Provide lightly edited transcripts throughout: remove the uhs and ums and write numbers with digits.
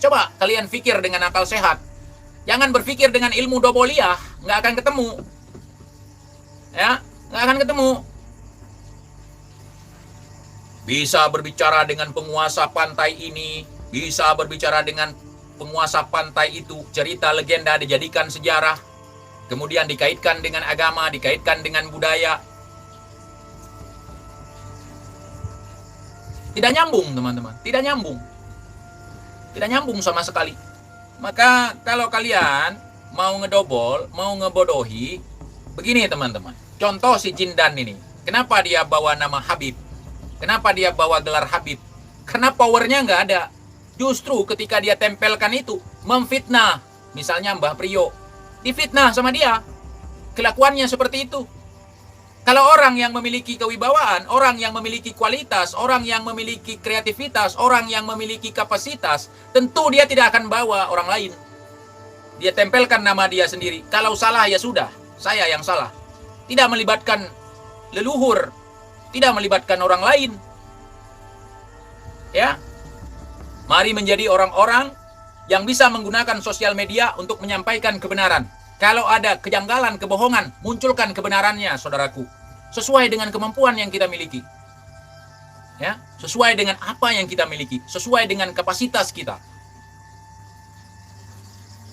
Coba kalian pikir dengan akal sehat. Jangan berpikir dengan ilmu doboliah, nggak akan ketemu. Ya, nggak akan ketemu. Bisa berbicara dengan penguasa pantai ini, bisa berbicara dengan penguasa pantai itu, cerita legenda dijadikan sejarah, kemudian dikaitkan dengan agama, dikaitkan dengan budaya. Tidak nyambung, teman-teman. Tidak nyambung. Tidak nyambung sama sekali. Maka kalau kalian mau ngedobol, mau ngebodohi, begini teman-teman. Contoh si Jindan ini. Kenapa dia bawa nama Habib? Kenapa dia bawa gelar Habib? Karena powernya nggak ada. Justru ketika dia tempelkan itu, memfitnah. Misalnya Mbah Priyo. Difitnah sama dia. Kelakuannya seperti itu. Kalau orang yang memiliki kewibawaan, orang yang memiliki kualitas, orang yang memiliki kreativitas, orang yang memiliki kapasitas, tentu dia tidak akan bawa orang lain. Dia tempelkan nama dia sendiri. Kalau salah ya sudah, saya yang salah. Tidak melibatkan leluhur, tidak melibatkan orang lain. Ya. Mari menjadi orang-orang yang bisa menggunakan sosial media untuk menyampaikan kebenaran. Kalau ada kejanggalan, kebohongan, munculkan kebenarannya, saudaraku. Sesuai dengan kemampuan yang kita miliki. Ya, sesuai dengan apa yang kita miliki, sesuai dengan kapasitas kita.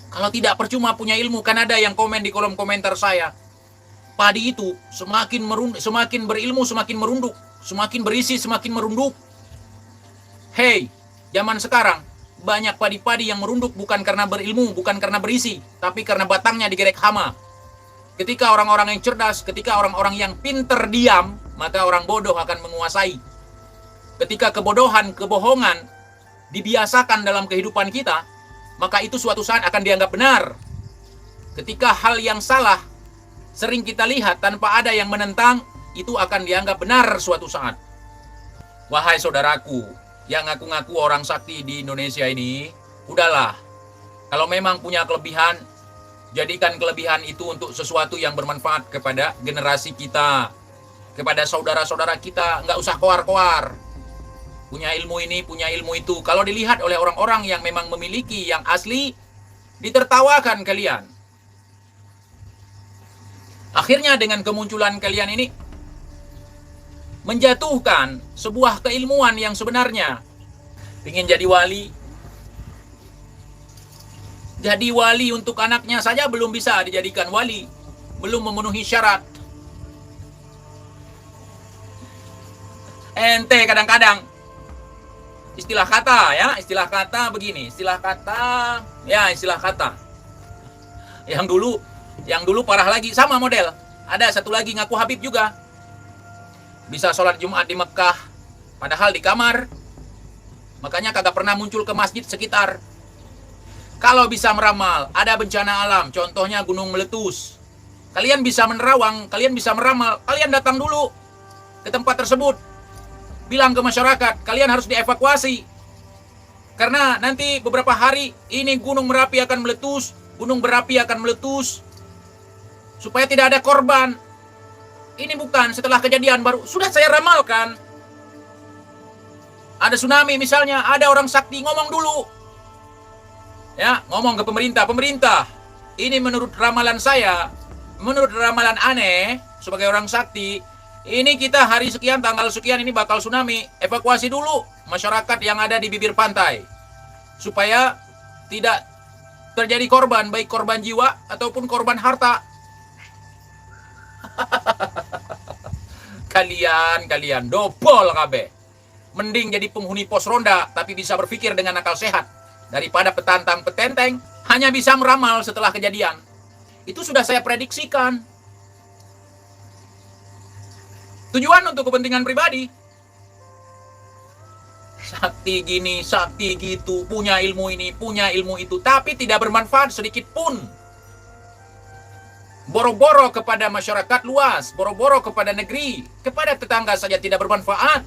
Kalau tidak percuma punya ilmu, kan ada yang komen di kolom komentar saya. Padi itu semakin berilmu semakin merunduk, semakin berisi semakin merunduk. Hey, zaman sekarang banyak padi-padi yang merunduk bukan karena berilmu, bukan karena berisi, tapi karena batangnya digerek hama. Ketika orang-orang yang cerdas, ketika orang-orang yang pinter diam, maka orang bodoh akan menguasai. Ketika kebodohan, kebohongan dibiasakan dalam kehidupan kita, maka itu suatu saat akan dianggap benar. Ketika hal yang salah sering kita lihat tanpa ada yang menentang, itu akan dianggap benar suatu saat. Wahai saudaraku, yang ngaku-ngaku orang sakti di Indonesia ini, udahlah. Kalau memang punya kelebihan, jadikan kelebihan itu untuk sesuatu yang bermanfaat kepada generasi kita, kepada saudara-saudara kita. Nggak usah koar-koar. Punya ilmu ini, punya ilmu itu. Kalau dilihat oleh orang-orang yang memang memiliki yang asli, ditertawakan kalian. Akhirnya dengan kemunculan kalian ini, menjatuhkan sebuah keilmuan yang sebenarnya. Ingin jadi wali. Jadi wali untuk anaknya saja belum bisa dijadikan wali. Belum memenuhi syarat. Ente kadang-kadang istilah kata ya, istilah kata begini, istilah kata. Yang dulu parah lagi sama model. Ada satu lagi ngaku Habib juga. Bisa sholat Jumat di Mekah, padahal di kamar. Makanya kagak pernah muncul ke masjid sekitar. Kalau bisa meramal, ada bencana alam, contohnya gunung meletus. Kalian bisa menerawang, kalian bisa meramal, kalian datang dulu ke tempat tersebut. Bilang ke masyarakat, kalian harus dievakuasi. Karena nanti beberapa hari ini gunung Merapi akan meletus, gunung berapi akan meletus. Supaya tidak ada korban. Ini bukan setelah kejadian baru. Sudah saya ramalkan. Ada tsunami misalnya, ada orang sakti ngomong dulu. Ya, ngomong ke pemerintah. Pemerintah, ini menurut ramalan saya, menurut ramalan aneh, sebagai orang sakti, ini kita hari sekian, tanggal sekian ini bakal tsunami. Evakuasi dulu masyarakat yang ada di bibir pantai. Supaya tidak terjadi korban, baik korban jiwa ataupun korban harta. Kalian dobol kabeh. Mending jadi penghuni pos ronda tapi bisa berpikir dengan akal sehat daripada petantang petenteng hanya bisa meramal setelah kejadian. Itu sudah saya prediksikan. Tujuan untuk kepentingan pribadi. Sakti gini, sakti gitu, punya ilmu ini, punya ilmu itu, tapi tidak bermanfaat sedikit pun. Boro-boro kepada masyarakat luas, boro-boro kepada negeri, kepada tetangga saja tidak bermanfaat.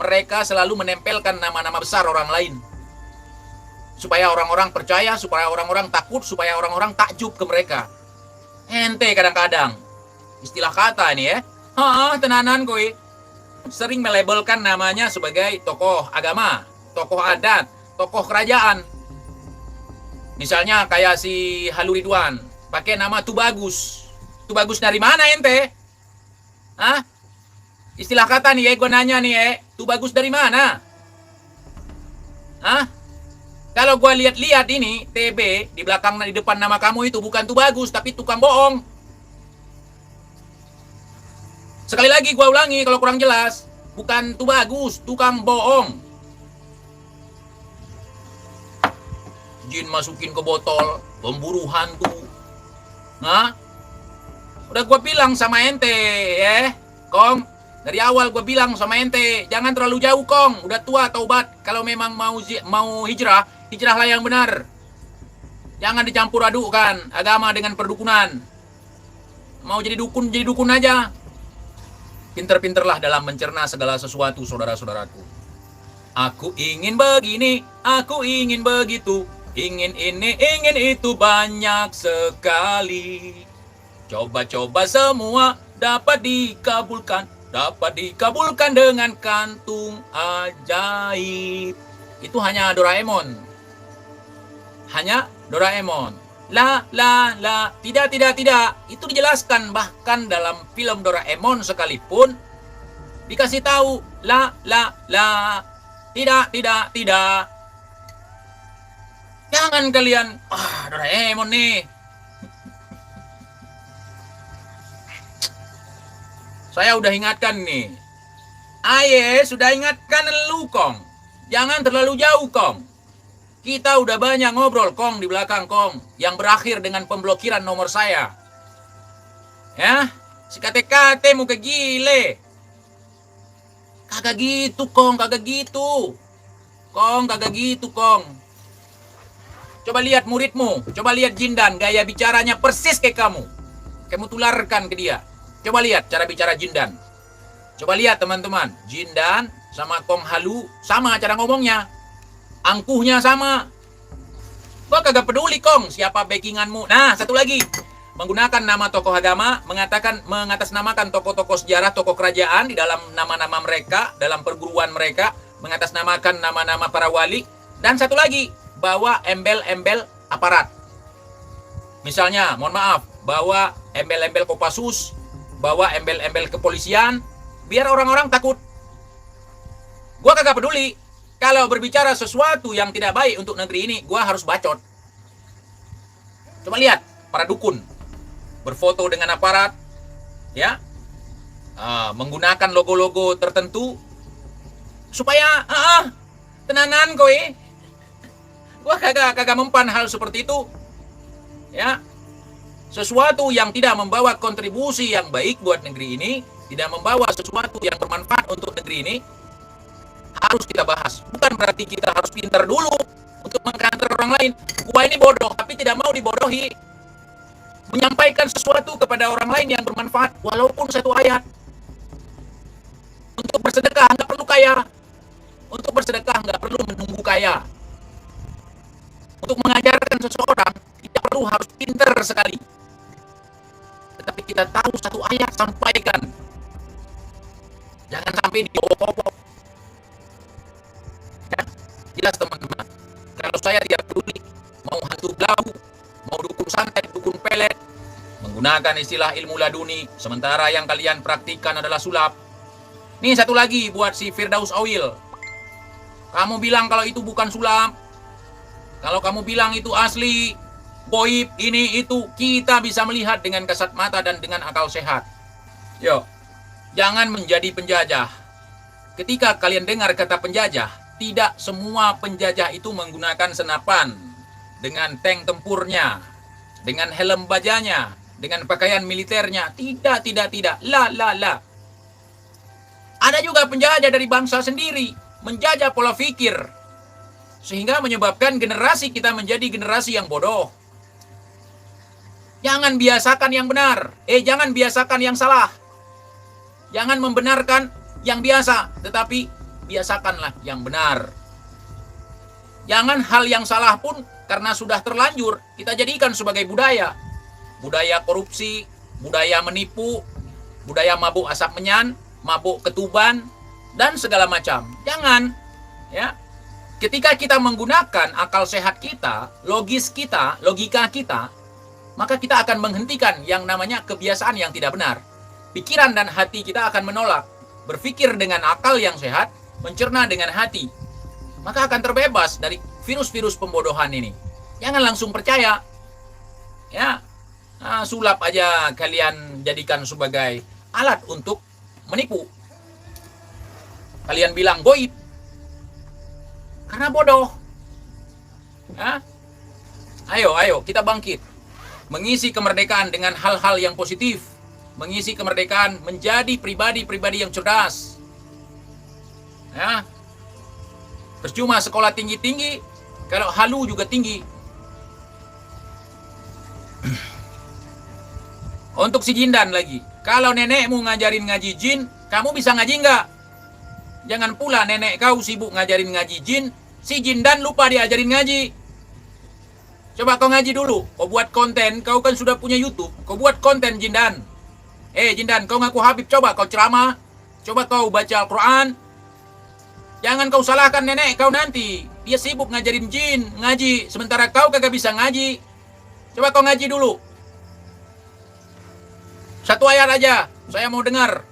Mereka selalu menempelkan nama-nama besar orang lain. Supaya orang-orang percaya, supaya orang-orang takut, supaya orang-orang takjub ke mereka. Ente kadang-kadang, istilah kata ini ya, tenanan kowe. Sering melabelkan namanya sebagai tokoh agama, tokoh adat, tokoh kerajaan. Misalnya kayak si Halu Ridwan, pakai nama Tubagus. Tubagus dari mana ente? Hah? Istilah kata nih gue nanya nih Tubagus dari mana? Hah? Kalau gue lihat-lihat ini, TB, di belakang, di depan nama kamu itu bukan Tubagus, tapi tukang bohong. Sekali lagi gue ulangi kalau kurang jelas. Bukan Tubagus, tukang bohong. Jin masukin ke botol, pemburu hantu. Hah? Udah gue bilang sama ente, Kong. Dari awal gue bilang sama ente, jangan terlalu jauh, Kong. Udah tua, taubat. Kalau memang mau hijrah, hijrahlah yang benar. Jangan dicampur adukkan agama dengan perdukunan. Mau jadi dukun aja. Pinter-pinterlah dalam mencerna segala sesuatu, saudara-saudaraku. Aku ingin begini, aku ingin begitu. Ingin ini, ingin itu banyak sekali. Coba-coba semua dapat dikabulkan. Dapat dikabulkan dengan kantung ajaib. Itu hanya Doraemon. Hanya Doraemon. La. Tidak. Itu dijelaskan bahkan dalam film Doraemon sekalipun. Dikasih tahu. La. Tidak. Jangan kalian. Doraemon nih. Saya udah ingatkan nih. Aye, sudah ingatkan lu, Kong. Jangan terlalu jauh, Kong. Kita udah banyak ngobrol, Kong, di belakang, Kong. Yang berakhir dengan pemblokiran nomor saya. Ya, si KTKT mau ke gile. Kagak gitu, Kong, kagak gitu. Kong, kagak gitu, Kong. Coba lihat muridmu. Coba lihat Jindan, gaya bicaranya persis kayak kamu. Kamu tularkan ke dia. Coba lihat cara bicara Jindan. Coba lihat teman-teman. Jindan sama Kong Halu sama cara ngomongnya. Angkuhnya sama. Gua kagak peduli, Kong, siapa backinganmu. Nah, satu lagi. Menggunakan nama tokoh agama, mengatasnamakan tokoh-tokoh sejarah, tokoh kerajaan di dalam nama-nama mereka, dalam perguruan mereka, mengatasnamakan nama-nama para wali. Dan satu lagi, bawa embel-embel aparat. Misalnya, mohon maaf, bawa embel-embel Kopassus, bawa embel-embel kepolisian, biar orang-orang takut. Gua kagak peduli. Kalau berbicara sesuatu yang tidak baik untuk negeri ini, gua harus bacot. Coba lihat, para dukun berfoto dengan aparat, ya, menggunakan logo-logo tertentu, supaya, tenanan kowe. Gua kagak mempan hal seperti itu, ya. Sesuatu yang tidak membawa kontribusi yang baik buat negeri ini, tidak membawa sesuatu yang bermanfaat untuk negeri ini, harus kita bahas. Bukan berarti kita harus pintar dulu untuk mengkanter orang lain. Gua ini bodoh, tapi tidak mau dibodohi. Menyampaikan sesuatu kepada orang lain yang bermanfaat, walaupun satu ayat. Untuk bersedekah nggak perlu kaya. Untuk bersedekah nggak perlu menunggu kaya. Untuk mengajarkan seseorang, tidak perlu harus pintar sekali. Tetapi kita tahu satu ayat, sampaikan. Jangan sampai diobok-obok. Ya, jelas teman-teman. Kalau saya tidak peduli, mau hantu belau, mau dukun santet, dukun pelet, menggunakan istilah ilmu laduni, sementara yang kalian praktikkan adalah sulap. Nih satu lagi buat si Firdaus Awil. Kamu bilang kalau itu bukan sulap. Kalau kamu bilang itu asli, goib, ini, itu, kita bisa melihat dengan kasat mata dan dengan akal sehat. Yo, jangan menjadi penjajah. Ketika kalian dengar kata penjajah, tidak semua penjajah itu menggunakan senapan, dengan tank tempurnya, dengan helm bajanya, dengan pakaian militernya. Tidak. La. Ada juga penjajah dari bangsa sendiri, menjajah pola pikir, sehingga menyebabkan generasi kita menjadi generasi yang bodoh. Jangan biasakan yang benar. Jangan biasakan yang salah. Jangan membenarkan yang biasa, tetapi biasakanlah yang benar. Jangan hal yang salah pun karena sudah terlanjur kita jadikan sebagai budaya. Budaya korupsi, budaya menipu, budaya mabuk asap menyan, mabuk ketuban, dan segala macam. Jangan, ya. ketika kita menggunakan akal sehat kita, logika kita, maka kita akan menghentikan yang namanya kebiasaan yang tidak benar. Pikiran dan hati kita akan menolak. Berpikir dengan akal yang sehat, mencerna dengan hati. Maka akan terbebas dari virus-virus pembodohan ini. Jangan langsung percaya. Ya, sulap aja kalian jadikan sebagai alat untuk menipu. Kalian bilang goib. Karena bodoh. Ya? Ayo, kita bangkit. Mengisi kemerdekaan dengan hal-hal yang positif. Mengisi kemerdekaan menjadi pribadi-pribadi yang cerdas. Ya. Percuma sekolah tinggi-tinggi, kalau halu juga tinggi. Untuk si Jindan lagi. Kalau nenekmu ngajarin ngaji jin, kamu bisa ngaji enggak? Jangan pula nenek kau sibuk ngajarin ngaji jin, si Jindan lupa diajarin ngaji. Coba kau ngaji dulu, kau buat konten, kau kan sudah punya YouTube, kau buat konten Jindan. Jindan, kau ngaku Habib, coba kau ceramah, coba kau baca Al-Quran. Jangan kau salahkan nenek kau nanti, dia sibuk ngajarin jin, ngaji, sementara kau kagak bisa ngaji. Coba kau ngaji dulu. Satu ayat aja, saya mau dengar.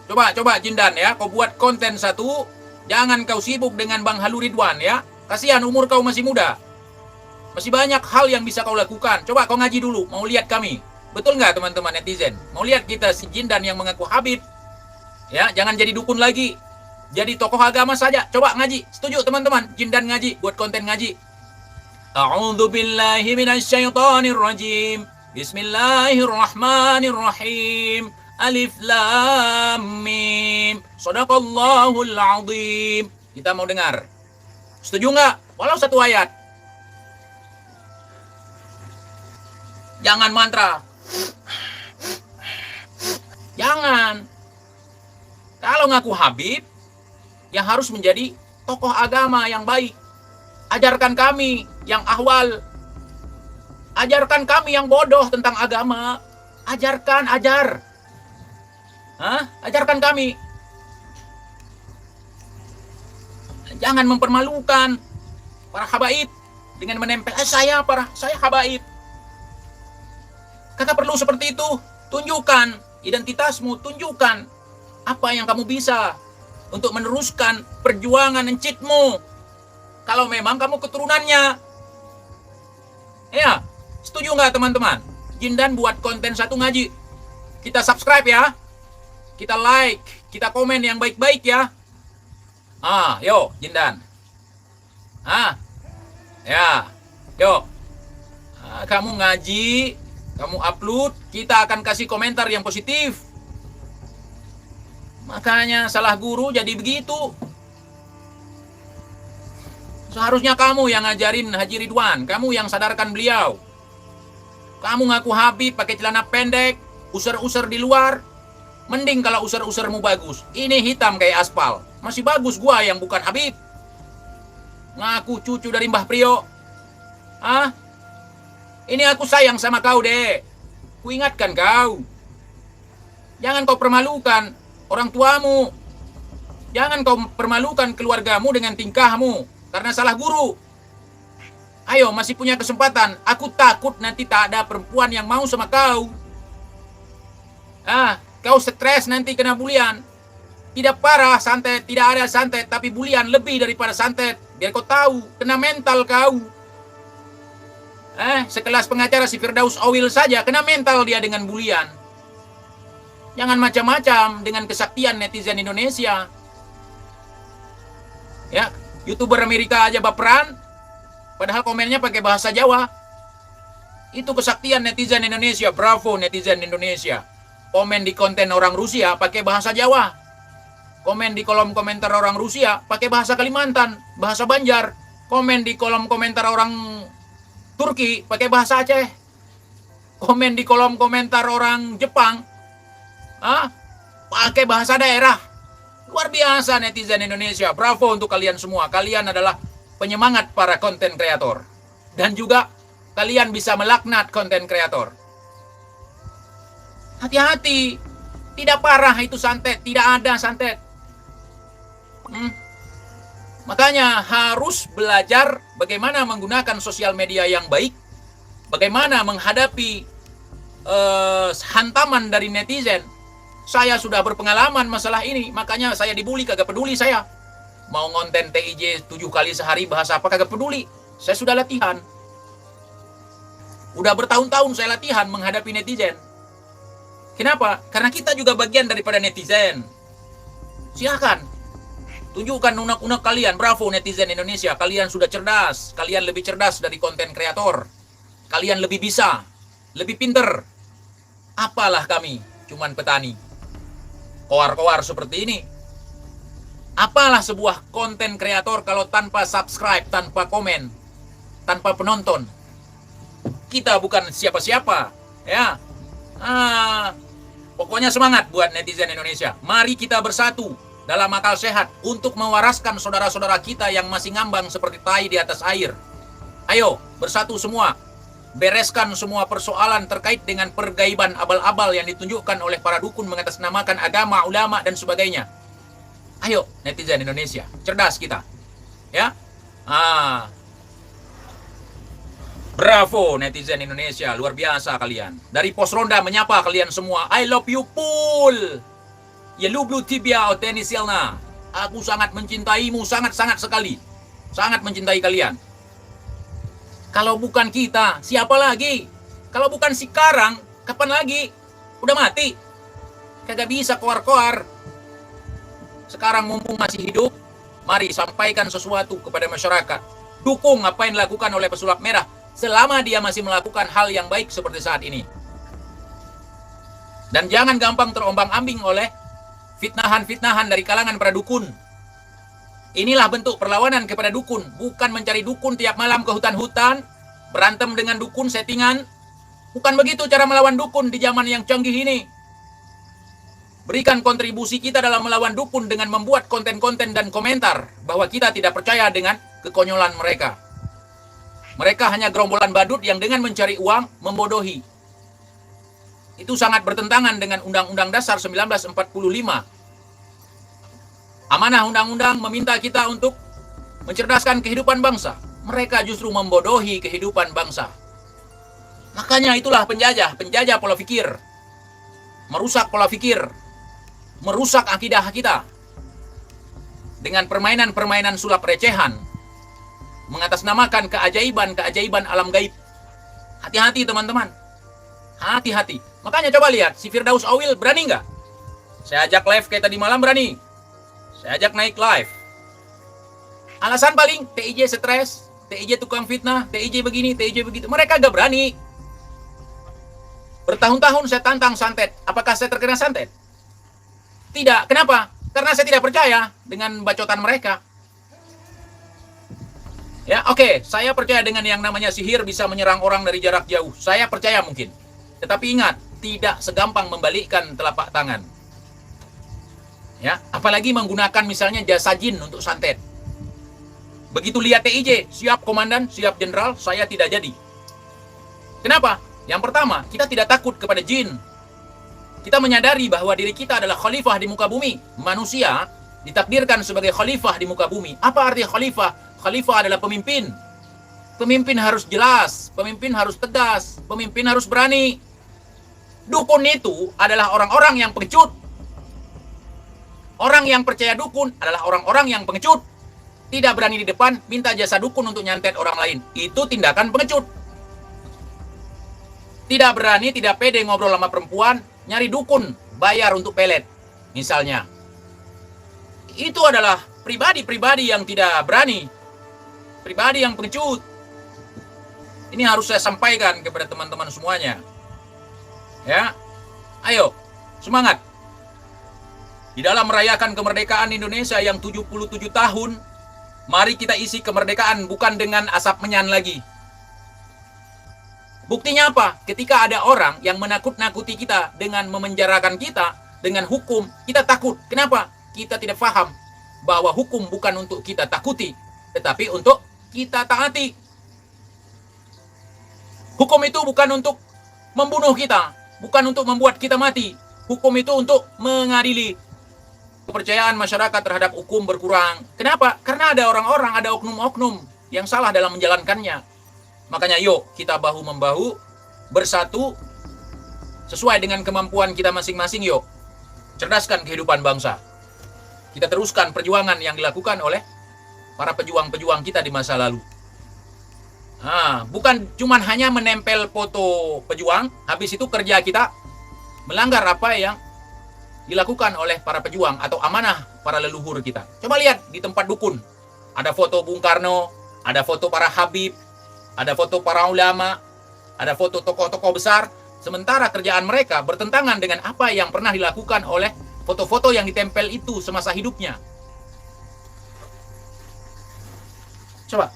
Coba Jindan ya, kau buat konten satu, jangan kau sibuk dengan Bang Halu Ridwan ya. Kasihan umur kau masih muda. Masih banyak hal yang bisa kau lakukan. Coba kau ngaji dulu, mau lihat kami. Betul nggak teman-teman netizen? Mau lihat kita si Jindan yang mengaku Habib? Ya, jangan jadi dukun lagi. Jadi tokoh agama saja. Coba ngaji. Setuju teman-teman? Jindan ngaji, buat konten ngaji. A'udzu billahi minasyaitonir rajim. Bismillahirrahmanirrahim. Alif lam mim. Shadaqallahul azim. Kita mau dengar. Setuju nggak? Walau satu ayat. Jangan mantra. Jangan. Kalau ngaku Habib, yang harus menjadi tokoh agama yang baik. Ajarkan kami yang ahwal. Ajarkan kami yang bodoh tentang agama. Ajar. Ajarkan kami. Jangan mempermalukan para habaib dengan menempel saya habaib. Kakak perlu seperti itu. Tunjukkan identitasmu, tunjukkan apa yang kamu bisa untuk meneruskan perjuangan encitmu. Kalau memang kamu keturunannya. Ya, setuju nggak teman-teman? Jindan buat konten satu ngaji. Kita subscribe ya. Kita like, kita komen yang baik-baik ya. Yo Jindan. Ya, yo. Kamu ngaji, kamu upload, kita akan kasih komentar yang positif. Makanya salah guru jadi begitu. Seharusnya kamu yang ngajarin Haji Ridwan, kamu yang sadarkan beliau. Kamu ngaku Habib pakai celana pendek, usar-usar di luar. Mending kalau usar-usarmu bagus. Ini hitam kayak aspal. Masih bagus gua yang bukan Habib. Ngaku cucu dari Mbah Priyo. Ini aku sayang sama kau, Dek. Ku ingatkan kau. Jangan kau permalukan orang tuamu. Jangan kau permalukan keluargamu dengan tingkahmu. Karena salah guru. Ayo, masih punya kesempatan. Aku takut nanti tak ada perempuan yang mau sama kau. Kau stres nanti kena bulian. Tidak parah santet, tidak ada santet. Tapi bulian lebih daripada santet. Biar kau tahu, kena mental kau. Sekelas pengacara si Firdaus Awil saja kena mental dia dengan bulian. Jangan macam-macam dengan kesaktian netizen Indonesia. Ya, YouTuber Amerika aja baperan, padahal komennya pakai bahasa Jawa. Itu kesaktian netizen Indonesia. Bravo netizen Indonesia. Komen di konten orang Rusia pakai bahasa Jawa. Komen di kolom komentar orang Rusia pakai bahasa Kalimantan, bahasa Banjar. Komen di kolom komentar orang Turki pakai bahasa Aceh. Komen di kolom komentar orang Jepang, pakai bahasa daerah. Luar biasa netizen Indonesia. Bravo untuk kalian semua. Kalian adalah penyemangat para konten kreator. Dan juga kalian bisa melaknat konten kreator. Hati-hati. Tidak parah itu santet. Tidak ada santet. Makanya harus belajar bagaimana menggunakan sosial media yang baik, bagaimana menghadapi hantaman dari netizen. Saya sudah berpengalaman masalah ini, makanya saya dibully kagak peduli saya. Mau ngonten TIJ 7 kali sehari bahasa apa kagak peduli. Saya sudah latihan. Udah bertahun-tahun saya latihan menghadapi netizen. Kenapa? Karena kita juga bagian daripada netizen. Silakan. Tunjukkan unek-unek kalian. Bravo netizen Indonesia. Kalian sudah cerdas. Kalian lebih cerdas dari konten kreator. Kalian lebih bisa. Lebih pinter. Apalah kami. Cuman petani. Koar-koar seperti ini. Apalah sebuah konten kreator kalau tanpa subscribe, tanpa komen, tanpa penonton. Kita bukan siapa-siapa. Ya. Pokoknya semangat buat netizen Indonesia. Mari kita bersatu dalam akal sehat untuk mewaraskan saudara-saudara kita yang masih ngambang seperti tai di atas air. Ayo, bersatu semua. Bereskan semua persoalan terkait dengan pergaiban abal-abal yang ditunjukkan oleh para dukun mengatasnamakan agama, ulama, dan sebagainya. Ayo, netizen Indonesia. Cerdas kita. Ya. Bravo netizen Indonesia. Luar biasa kalian. Dari pos ronda menyapa kalian semua. I love you, Pul. Ya lublu tibia otenisilna. Aku sangat mencintaimu, sangat-sangat sekali. Sangat mencintai kalian. Kalau bukan kita, siapa lagi? Kalau bukan si Karang, kapan lagi? Udah mati. Kagak bisa koar-koar. Sekarang mumpung masih hidup, mari sampaikan sesuatu kepada masyarakat. Dukung apa yang dilakukan oleh pesulap merah selama dia masih melakukan hal yang baik seperti saat ini. Dan jangan gampang terombang-ambing oleh fitnahan-fitnahan dari kalangan para dukun. Inilah bentuk perlawanan kepada dukun, bukan mencari dukun tiap malam ke hutan-hutan, berantem dengan dukun settingan. Bukan begitu cara melawan dukun di zaman yang canggih ini. Berikan kontribusi kita dalam melawan dukun dengan membuat konten-konten dan komentar bahwa kita tidak percaya dengan kekonyolan mereka. Mereka hanya gerombolan badut yang dengan mencari uang membodohi. Itu sangat bertentangan dengan Undang-Undang Dasar 1945. Amanah undang-undang meminta kita untuk mencerdaskan kehidupan bangsa. Mereka justru membodohi kehidupan bangsa. Makanya itulah penjajah pola pikir. Merusak pola pikir. Merusak akidah kita. Dengan permainan-permainan sulap recehan. Mengatasnamakan keajaiban alam gaib. Hati-hati teman-teman. Hati-hati. Makanya coba lihat, si Firdaus Awil berani nggak? Saya ajak live kayak tadi malam berani. Saya ajak naik live. Alasan paling, TIJ stres, TIJ tukang fitnah, TIJ begini, TIJ begitu. Mereka gak berani. Bertahun-tahun saya tantang santet. Apakah saya terkena santet? Tidak. Kenapa? Karena saya tidak percaya dengan bacotan mereka. Ya, oke. Saya percaya dengan yang namanya sihir bisa menyerang orang dari jarak jauh. Saya percaya mungkin. Tetapi ingat, tidak segampang membalikkan telapak tangan. Ya, apalagi menggunakan misalnya jasa jin untuk santet. Begitu lihat TIJ, siap komandan, siap jenderal, saya tidak jadi. Kenapa? Yang pertama, kita tidak takut kepada jin. Kita menyadari bahwa diri kita adalah khalifah di muka bumi. Manusia ditakdirkan sebagai khalifah di muka bumi. Apa arti khalifah? Khalifah adalah pemimpin. Pemimpin harus jelas, pemimpin harus tegas, pemimpin harus berani. Dukun itu adalah orang-orang yang pengecut. Orang yang percaya dukun adalah orang-orang yang pengecut. Tidak berani di depan, minta jasa dukun untuk nyantet orang lain. Itu tindakan pengecut. Tidak berani, tidak pede ngobrol sama perempuan, nyari dukun, bayar untuk pelet. Misalnya. Itu adalah pribadi-pribadi yang tidak berani. Pribadi yang pengecut. Ini harus saya sampaikan kepada teman-teman semuanya. Ya. Ayo, semangat. Di dalam merayakan kemerdekaan Indonesia yang 77 tahun, mari kita isi kemerdekaan bukan dengan asap menyan lagi. Buktinya apa? Ketika ada orang yang menakut-nakuti kita dengan memenjarakan kita, dengan hukum, kita takut. Kenapa? Kita tidak paham bahwa hukum bukan untuk kita takuti, tetapi untuk kita taati. Hukum itu bukan untuk membunuh kita, bukan untuk membuat kita mati. Hukum itu untuk mengadili. Kepercayaan masyarakat terhadap hukum berkurang. Kenapa? Karena ada orang-orang, ada oknum-oknum yang salah dalam menjalankannya. Makanya yuk kita bahu-membahu, bersatu, sesuai dengan kemampuan kita masing-masing yuk. Cerdaskan kehidupan bangsa. Kita teruskan perjuangan yang dilakukan oleh para pejuang-pejuang kita di masa lalu. Bukan cuman hanya menempel foto pejuang, habis itu kerja kita melanggar apa yang dilakukan oleh para pejuang atau amanah para leluhur kita. Coba lihat di tempat dukun. Ada foto Bung Karno, ada foto para habib, ada foto para ulama, ada foto tokoh-tokoh besar. Sementara kerjaan mereka bertentangan dengan apa yang pernah dilakukan oleh foto-foto yang ditempel itu semasa hidupnya. Coba.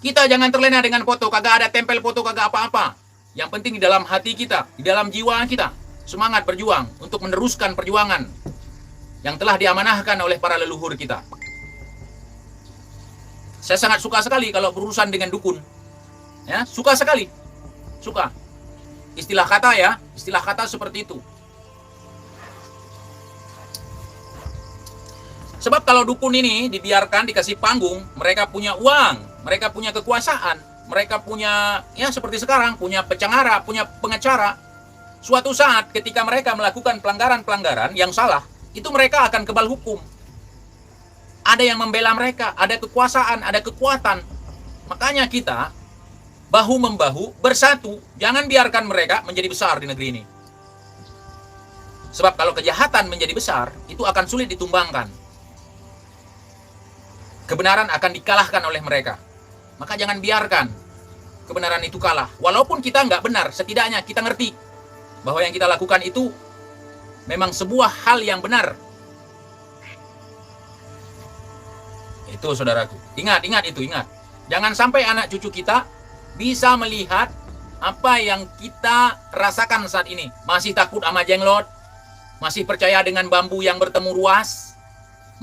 Kita jangan terlena dengan foto, kagak ada tempel foto, kagak apa-apa. Yang penting di dalam hati kita, di dalam jiwa kita. Semangat berjuang untuk meneruskan perjuangan yang telah diamanahkan oleh para leluhur kita. Saya sangat suka sekali kalau berurusan dengan dukun. Ya, suka sekali. Suka. Istilah kata seperti itu. Sebab kalau dukun ini dibiarkan, dikasih panggung, mereka punya uang, mereka punya kekuasaan, mereka punya, ya seperti sekarang, punya pecangara, punya pengacara. Suatu saat ketika mereka melakukan pelanggaran-pelanggaran yang salah, itu mereka akan kebal hukum. Ada yang membela mereka, ada kekuasaan, ada kekuatan. Makanya kita bahu-membahu, bersatu, jangan biarkan mereka menjadi besar di negeri ini. Sebab kalau kejahatan menjadi besar, itu akan sulit ditumbangkan. Kebenaran akan dikalahkan oleh mereka. Maka jangan biarkan kebenaran itu kalah. Walaupun kita nggak benar, setidaknya kita ngerti bahwa yang kita lakukan itu memang sebuah hal yang benar. Itu saudaraku. Ingat itu, ingat. Jangan sampai anak cucu kita bisa melihat apa yang kita rasakan saat ini. Masih takut sama jenglot, masih percaya dengan bambu yang bertemu ruas,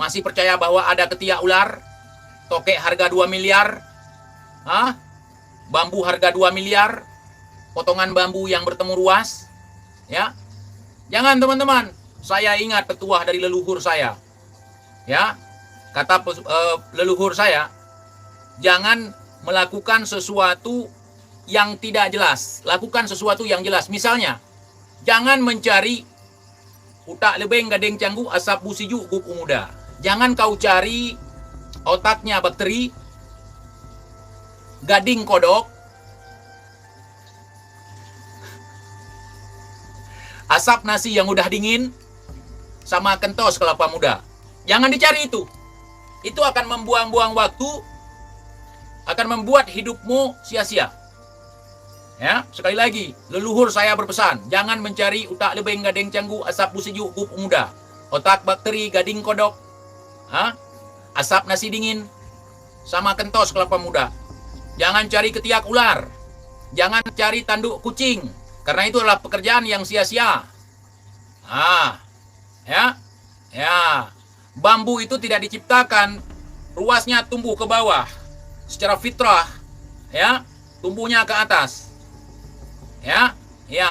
masih percaya bahwa ada ketiak ular, tokek harga 2 miliar, bambu harga 2 miliar, potongan bambu yang bertemu ruas. Ya, jangan teman-teman. Saya ingat petuah dari leluhur saya. Ya, kata leluhur saya, jangan melakukan sesuatu yang tidak jelas. Lakukan sesuatu yang jelas. Misalnya, jangan mencari utak lebeng gading canggu asap busiju gup umuda. Jangan kau cari otaknya bakteri, gading kodok, asap nasi yang udah dingin, sama kentos kelapa muda. Jangan dicari itu. Itu akan membuang-buang waktu, akan membuat hidupmu sia-sia. Ya, sekali lagi, leluhur saya berpesan, jangan mencari utak lebeng gading canggu asap busiju gup muda, otak bakteri gading kodok, asap nasi dingin, sama kentos kelapa muda. Jangan cari ketiak ular, jangan cari tanduk kucing, karena itu adalah pekerjaan yang sia-sia. Bambu itu tidak diciptakan ruasnya tumbuh ke bawah secara fitrah, ya, tumbuhnya ke atas.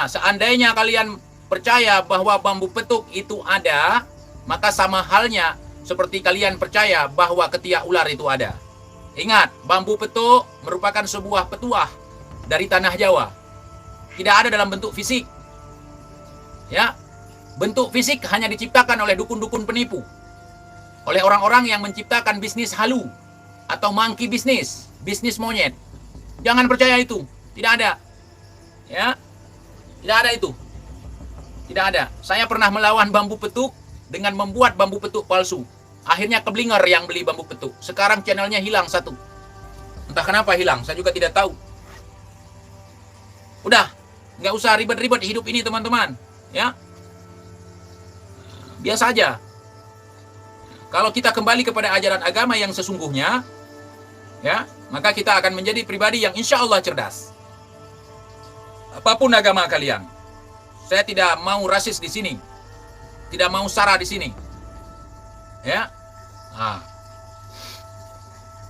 Seandainya kalian percaya bahwa bambu petuk itu ada, maka sama halnya seperti kalian percaya bahwa ketiak ular itu ada. Ingat, bambu petuk merupakan sebuah petuah dari tanah Jawa. Tidak ada dalam bentuk fisik. Ya, bentuk fisik hanya diciptakan oleh dukun-dukun penipu. Oleh orang-orang yang menciptakan bisnis halu atau monkey bisnis, bisnis monyet. Jangan percaya itu. Tidak ada. Ya. Tidak ada itu. Tidak ada. Saya pernah melawan bambu petuk dengan membuat bambu petuk palsu. Akhirnya keblinger yang beli bambu petuk. Sekarang channelnya hilang satu. Entah kenapa hilang, saya juga tidak tahu. Udah, nggak usah ribet-ribet hidup ini teman-teman. Ya, biasa aja. Kalau kita kembali kepada ajaran agama yang sesungguhnya, ya, maka kita akan menjadi pribadi yang insya Allah cerdas. Apapun agama kalian, saya tidak mau rasis di sini, tidak mau sara di sini. Ya,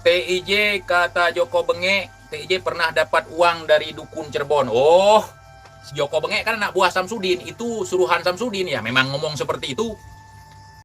TIJ kata Joko Benge, TIJ pernah dapat uang dari dukun Cirebon. Oh, si Joko Benge kan anak buah Samsudin, itu suruhan Samsudin ya, memang ngomong seperti itu.